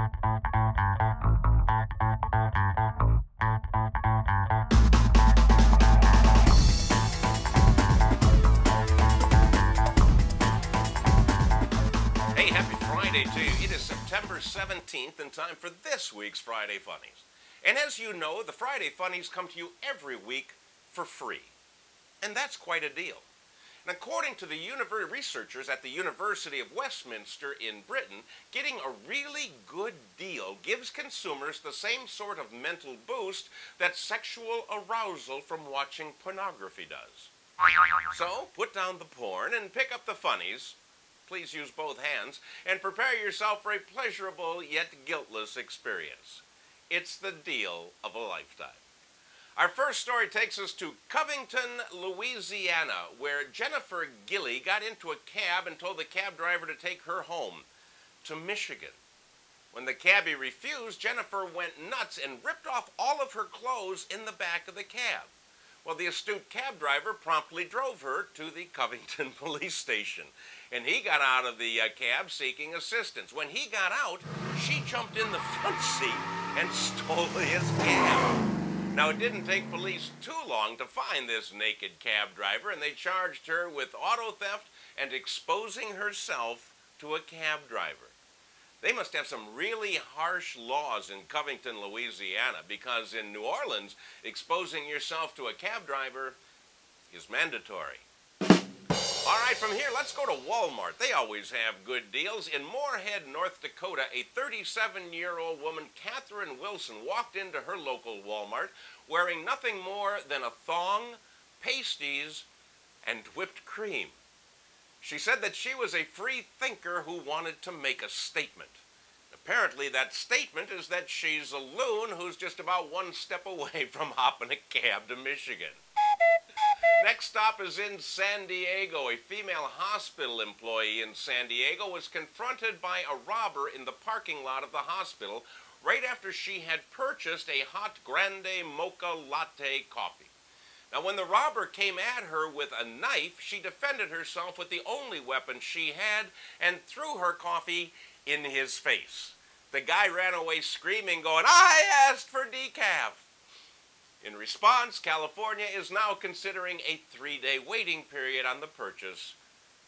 Hey, happy Friday to you. It is September 17th and time for this week's Friday Funnies. And as you know, the Friday Funnies come to you every week for free. And that's quite a deal. And according to the researchers at the University of Westminster in Britain, getting a really good deal gives consumers the same sort of mental boost that sexual arousal from watching pornography does. So, put down the porn and pick up the funnies. Please use both hands and prepare yourself for a pleasurable yet guiltless experience. It's the deal of a lifetime. Our first story takes us to Covington, Louisiana, where Jennifer Gilly got into a cab and told the cab driver to take her home to Michigan. When the cabbie refused, Jennifer went nuts and ripped off all of her clothes in the back of the cab. Well, the astute cab driver promptly drove her to the Covington police station, and he got out of the cab seeking assistance. When he got out, she jumped in the front seat and stole his cab. Now, it didn't take police too long to find this naked cab driver, and they charged her with auto theft and exposing herself to a cab driver. They must have some really harsh laws in Covington, Louisiana, because in New Orleans, exposing yourself to a cab driver is mandatory. All right, from here, let's go to Walmart. They always have good deals. In Moorhead, North Dakota, a 37-year-old woman, Catherine Wilson, walked into her local Walmart wearing nothing more than a thong, pasties, and whipped cream. She said that she was a free thinker who wanted to make a statement. Apparently, that statement is that she's a loon who's just about one step away from hopping a cab to Michigan. Next stop is in San Diego. A female hospital employee in San Diego was confronted by a robber in the parking lot of the hospital right after she had purchased a hot grande mocha latte coffee. Now, when the robber came at her with a knife, she defended herself with the only weapon she had and threw her coffee in his face. The guy ran away screaming, going, "I asked for decaf." In response, California is now considering a 3-day waiting period on the purchase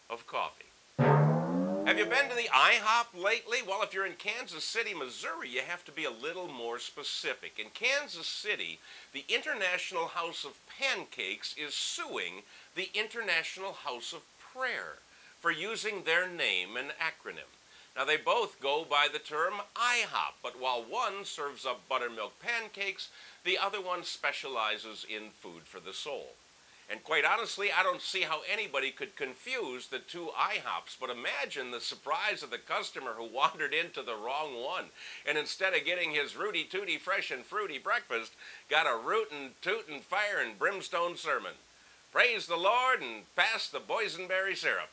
of coffee. Have you been to the IHOP lately? Well, if you're in Kansas City, Missouri, you have to be a little more specific. In Kansas City, the International House of Pancakes is suing the International House of Prayer for using their name and acronym. Now, they both go by the term IHOP, but while one serves up buttermilk pancakes, the other one specializes in food for the soul. And quite honestly, I don't see how anybody could confuse the two IHOPs, but imagine the surprise of the customer who wandered into the wrong one, and instead of getting his Rooty Tooty fresh and fruity breakfast, got a rootin' tootin' fire and brimstone sermon. Praise the Lord and pass the boysenberry syrup.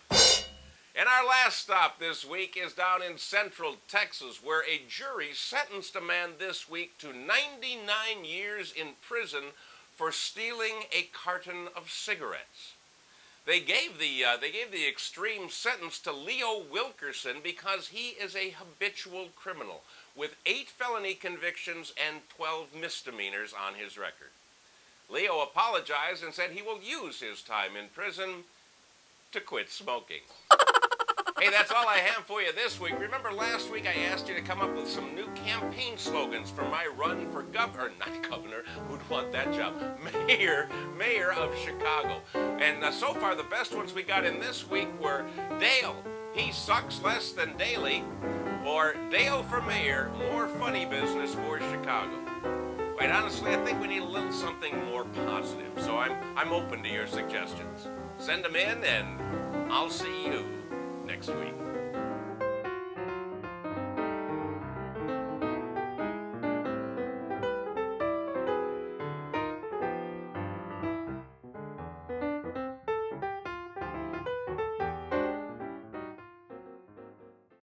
And our last stop this week is down in Central Texas, where a jury sentenced a man this week to 99 years in prison for stealing a carton of cigarettes. They gave the extreme sentence to Leo Wilkerson because he is a habitual criminal with 8 felony convictions and 12 misdemeanors on his record. Leo apologized and said he will use his time in prison to quit smoking. Hey, that's all I have for you this week. Remember last week I asked you to come up with some new campaign slogans for my run for governor, not governor, who'd want that job, mayor of Chicago. And so far the best ones we got in this week were Dale, he sucks less than Daly, or Dale for mayor, more funny business for Chicago. Quite honestly, I think we need a little something more positive, so I'm open to your suggestions. Send them in and I'll see you next week.